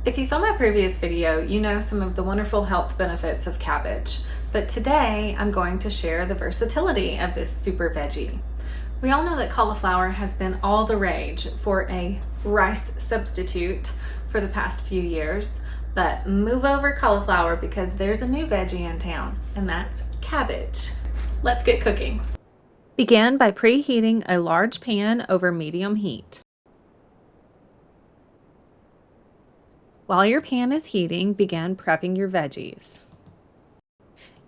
If you saw my previous video, you know some of the wonderful health benefits of cabbage, but today I'm going to share the versatility of this super veggie. We all know that cauliflower has been all the rage for a rice substitute for the past few years, but move over cauliflower because there's a new veggie in town, and that's cabbage. Let's get cooking. Begin by preheating a large pan over medium heat. While your pan is heating, begin prepping your veggies.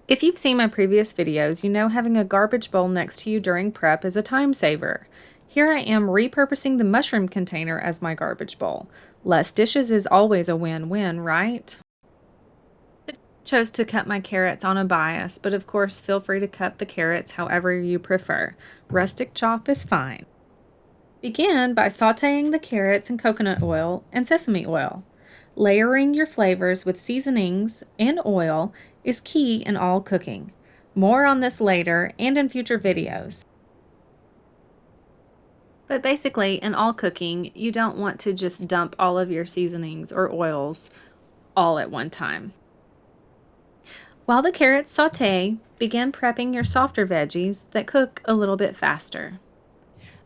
If you've seen my previous videos, you know having a garbage bowl next to you during prep is a time saver. Here I am repurposing the mushroom container as my garbage bowl. Less dishes is always a win-win, right? I chose to cut my carrots on a bias, but of course feel free to cut the carrots however you prefer. Rustic chop is fine. Begin by sauteing the carrots in coconut oil and sesame oil. Layering your flavors with seasonings and oil is key in all cooking. More on this later and in future videos. But basically, in all cooking, you don't want to just dump all of your seasonings or oils all at one time. While the carrots saute, begin prepping your softer veggies that cook a little bit faster.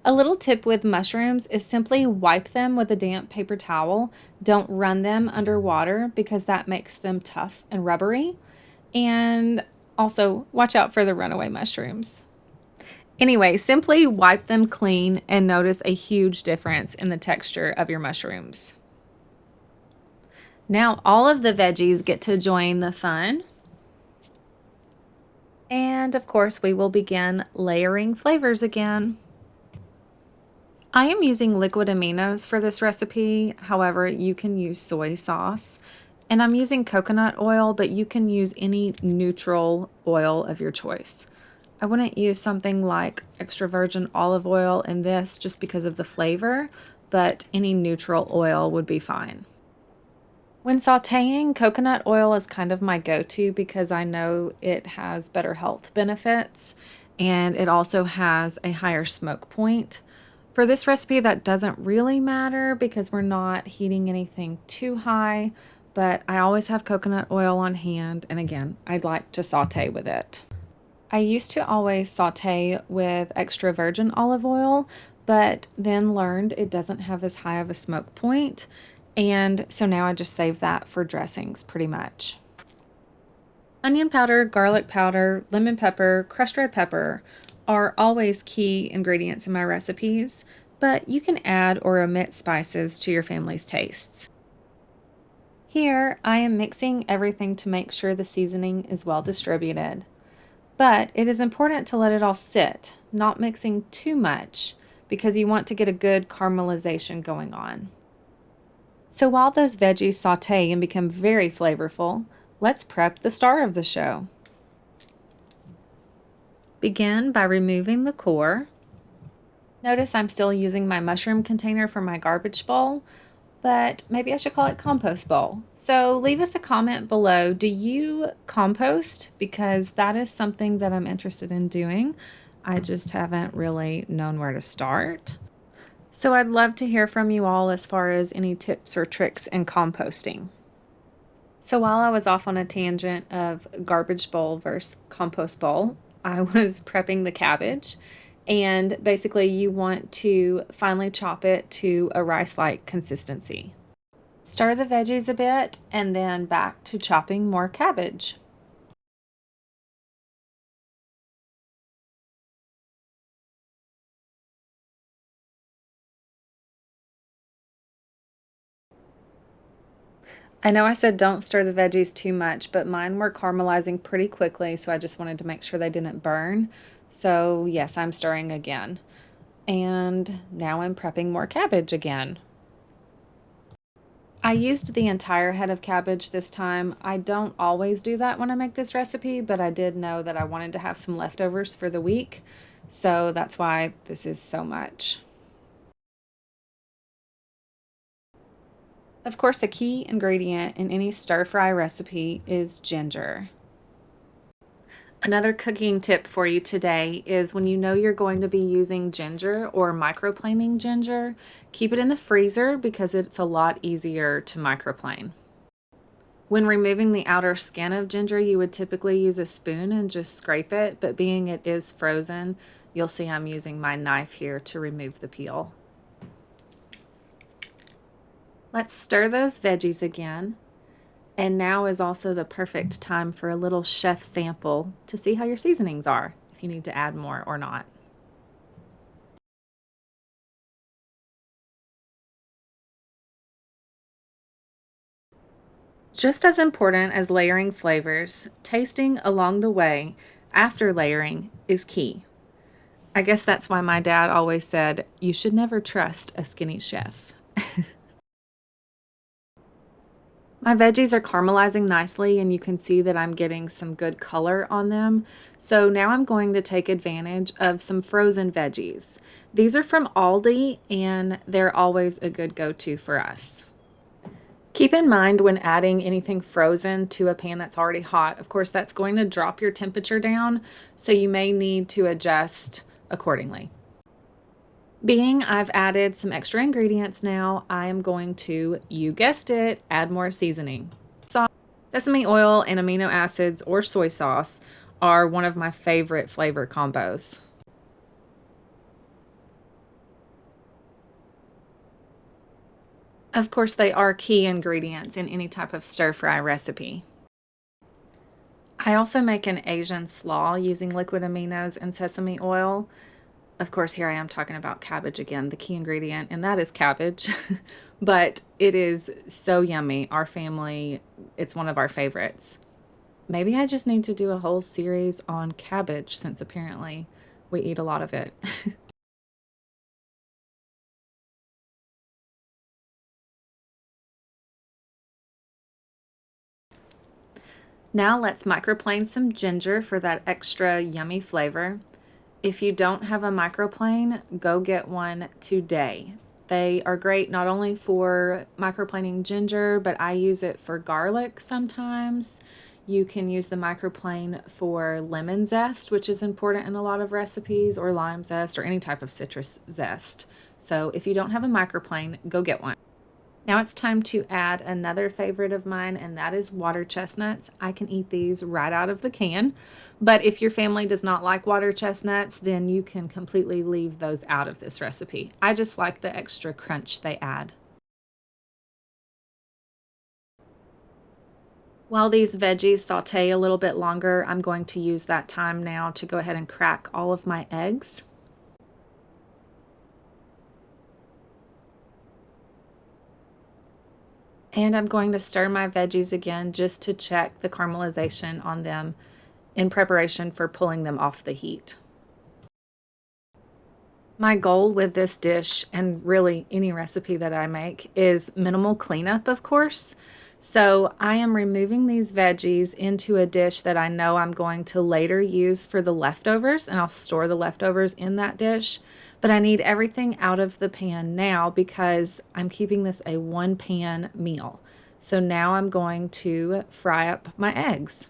A little tip with mushrooms is simply wipe them with a damp paper towel. Don't run them under water because that makes them tough and rubbery. And also watch out for the runaway mushrooms. Anyway, simply wipe them clean and notice a huge difference in the texture of your mushrooms. Now all of the veggies get to join the fun. And of course, we will begin layering flavors again. I am using liquid aminos for this recipe, however, you can use soy sauce. And I'm using coconut oil, but you can use any neutral oil of your choice. I wouldn't use something like extra virgin olive oil in this just because of the flavor, but any neutral oil would be fine. When sauteing, coconut oil is kind of my go-to because I know it has better health benefits and it also has a higher smoke point. For this recipe, that doesn't really matter because we're not heating anything too high, but I always have coconut oil on hand, and again, I'd like to saute with it. I used to always saute with extra virgin olive oil, but then learned it doesn't have as high of a smoke point, and so now I just save that for dressings pretty much. Onion powder, garlic powder, lemon pepper, crushed red pepper are always key ingredients in my recipes, but you can add or omit spices to your family's tastes. Here, I am mixing everything to make sure the seasoning is well distributed, but it is important to let it all sit, not mixing too much, because you want to get a good caramelization going on. So while those veggies saute and become very flavorful, let's prep the star of the show. Begin by removing the core. Notice I'm still using my mushroom container for my garbage bowl, but maybe I should call it compost bowl. So leave us a comment below. Do you compost? Because that is something that I'm interested in doing. I just haven't really known where to start. So I'd love to hear from you all as far as any tips or tricks in composting. So while I was off on a tangent of garbage bowl versus compost bowl, I was prepping the cabbage, and basically you want to finely chop it to a rice-like consistency. Stir the veggies a bit and then back to chopping more cabbage. I know I said don't stir the veggies too much, but mine were caramelizing pretty quickly, so I just wanted to make sure they didn't burn. So yes, I'm stirring again. And now I'm prepping more cabbage again. I used the entire head of cabbage this time. I don't always do that when I make this recipe, but I did know that I wanted to have some leftovers for the week, so that's why this is so much. Of course, a key ingredient in any stir-fry recipe is ginger. Another cooking tip for you today is when you know you're going to be using ginger or microplaning ginger, keep it in the freezer because it's a lot easier to microplane. When removing the outer skin of ginger, you would typically use a spoon and just scrape it, but being it is frozen, you'll see I'm using my knife here to remove the peel. Let's stir those veggies again. And now is also the perfect time for a little chef sample to see how your seasonings are, if you need to add more or not. Just as important as layering flavors, tasting along the way after layering is key. I guess that's why my dad always said, you should never trust a skinny chef. My veggies are caramelizing nicely and you can see that I'm getting some good color on them. So now I'm going to take advantage of some frozen veggies. These are from Aldi and they're always a good go-to for us. Keep in mind when adding anything frozen to a pan that's already hot, of course that's going to drop your temperature down, so you may need to adjust accordingly. Being I've added some extra ingredients now, I am going to, you guessed it, add more seasoning. Sesame oil and amino acids or soy sauce are one of my favorite flavor combos. Of course, they are key ingredients in any type of stir-fry recipe. I also make an Asian slaw using liquid aminos and sesame oil. Of course, here I am talking about cabbage again, the key ingredient, and that is cabbage. But it is so yummy. Our family, it's one of our favorites. Maybe I just need to do a whole series on cabbage since apparently we eat a lot of it. Now let's microplane some ginger for that extra yummy flavor. If you don't have a microplane, go get one today. They are great not only for microplaning ginger, but I use it for garlic sometimes. You can use the microplane for lemon zest, which is important in a lot of recipes, or lime zest, or any type of citrus zest. So if you don't have a microplane, go get one. Now it's time to add another favorite of mine, and that is water chestnuts. I can eat these right out of the can, but if your family does not like water chestnuts, then you can completely leave those out of this recipe. I just like the extra crunch they add. While these veggies saute a little bit longer, I'm going to use that time now to go ahead and crack all of my eggs. And I'm going to stir my veggies again just to check the caramelization on them in preparation for pulling them off the heat. My goal with this dish, and really any recipe that I make, is minimal cleanup, of course. So I am removing these veggies into a dish that I know I'm going to later use for the leftovers, and I'll store the leftovers in that dish. But I need everything out of the pan now because I'm keeping this a one-pan meal. So now I'm going to fry up my eggs.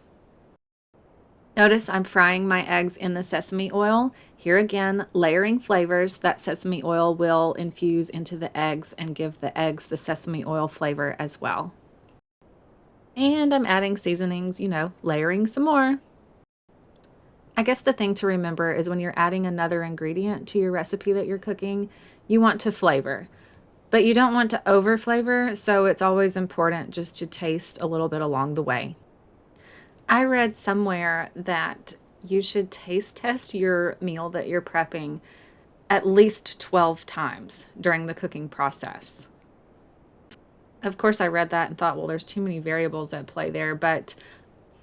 Notice I'm frying my eggs in the sesame oil. Here again, layering flavors. That sesame oil will infuse into the eggs and give the eggs the sesame oil flavor as well. And I'm adding seasonings, layering some more. I guess the thing to remember is when you're adding another ingredient to your recipe that you're cooking, you want to flavor, but you don't want to over flavor, so it's always important just to taste a little bit along the way. I read somewhere that you should taste test your meal that you're prepping at least 12 times during the cooking process. Of course, I read that and thought, well, there's too many variables at play there, but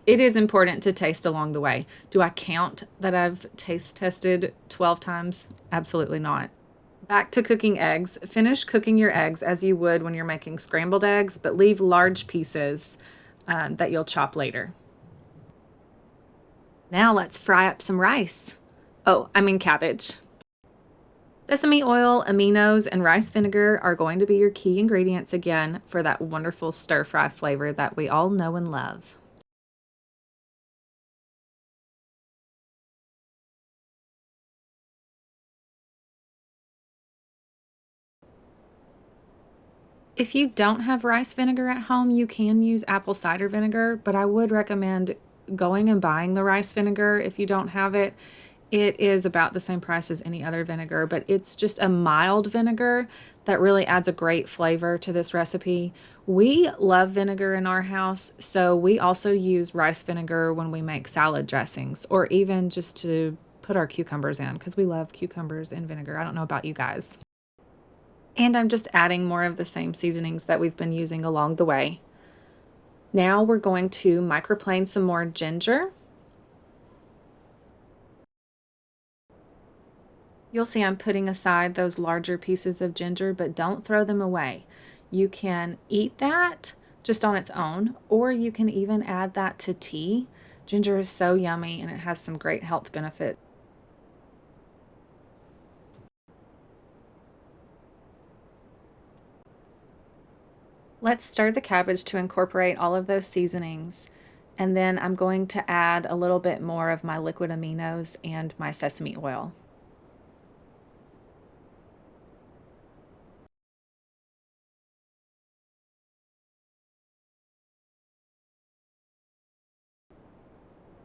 it is important to taste along the way. Do I count that I've taste tested 12 times? Absolutely not. Back to cooking eggs. Finish cooking your eggs as you would when you're making scrambled eggs, but leave large pieces that you'll chop later. Now let's fry up some rice. Cabbage. Sesame oil, aminos, and rice vinegar are going to be your key ingredients again for that wonderful stir-fry flavor that we all know and love. If you don't have rice vinegar at home, you can use apple cider vinegar, but I would recommend going and buying the rice vinegar if you don't have it. It is about the same price as any other vinegar, but it's just a mild vinegar that really adds a great flavor to this recipe. We love vinegar in our house, so we also use rice vinegar when we make salad dressings or even just to put our cucumbers in because we love cucumbers in vinegar. I don't know about you guys. And I'm just adding more of the same seasonings that we've been using along the way. Now we're going to microplane some more ginger. You'll see I'm putting aside those larger pieces of ginger, but don't throw them away. You can eat that just on its own, or you can even add that to tea. Ginger is so yummy and it has some great health benefits. Let's stir the cabbage to incorporate all of those seasonings. And then I'm going to add a little bit more of my liquid aminos and my sesame oil.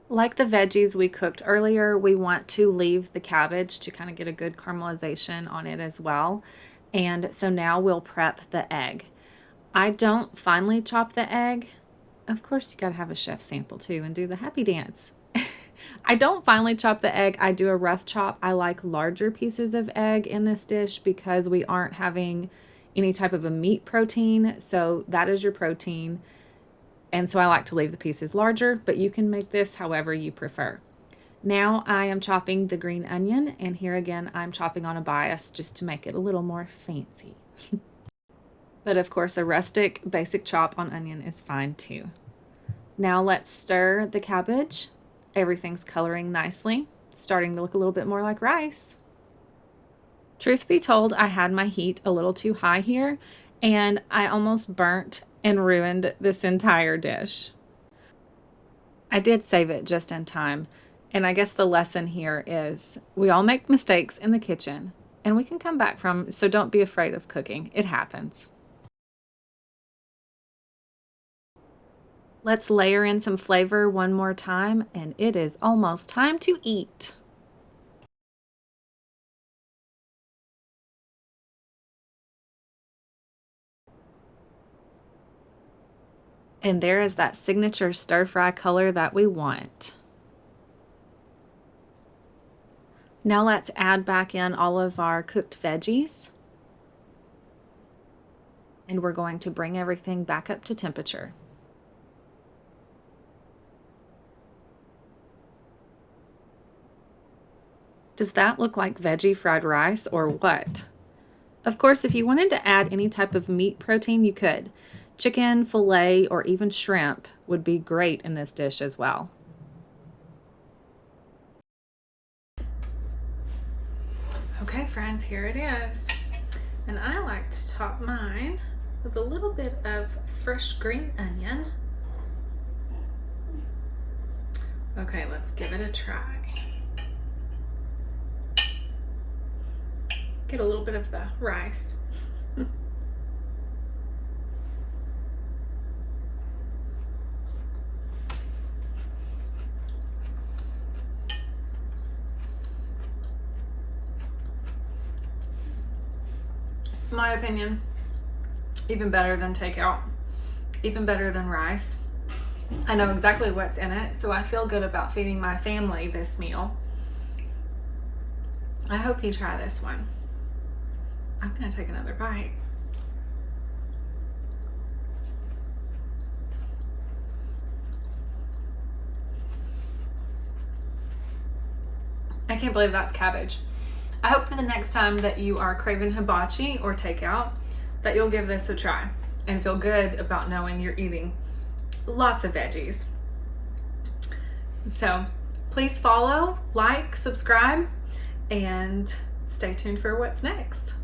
Like the veggies we cooked earlier, we want to leave the cabbage to kind of get a good caramelization on it as well. And so now we'll prep the egg. I don't finely chop the egg. Of course, you gotta have a chef sample too and do the happy dance. I don't finely chop the egg. I do a rough chop. I like larger pieces of egg in this dish because we aren't having any type of a meat protein. So that is your protein. And so I like to leave the pieces larger, but you can make this however you prefer. Now I am chopping the green onion, and here again I'm chopping on a bias just to make it a little more fancy. But of course a rustic basic chop on onion is fine too. Now let's stir the cabbage. Everything's coloring nicely, starting to look a little bit more like rice. Truth be told, I had my heat a little too high here, and I almost burnt and ruined this entire dish. I did save it just in time, and I guess the lesson here is we all make mistakes in the kitchen, and we can come back from, so don't be afraid of cooking. It happens. Let's layer in some flavor one more time, and it is almost time to eat. And there is that signature stir-fry color that we want. Now let's add back in all of our cooked veggies. And we're going to bring everything back up to temperature. Does that look like veggie fried rice or what? Of course, if you wanted to add any type of meat protein, you could. Chicken, filet, or even shrimp would be great in this dish as well. Okay, friends, here it is. And I like to top mine with a little bit of fresh green onion. Okay, let's give it a try. Get a little bit of the rice. My opinion, even better than takeout, even better than rice. I know exactly what's in it, so I feel good about feeding my family this meal. I hope you try this one. I'm gonna take another bite. I can't believe that's cabbage. I hope for the next time that you are craving hibachi or takeout that you'll give this a try and feel good about knowing you're eating lots of veggies. So please follow, like, subscribe, and stay tuned for what's next.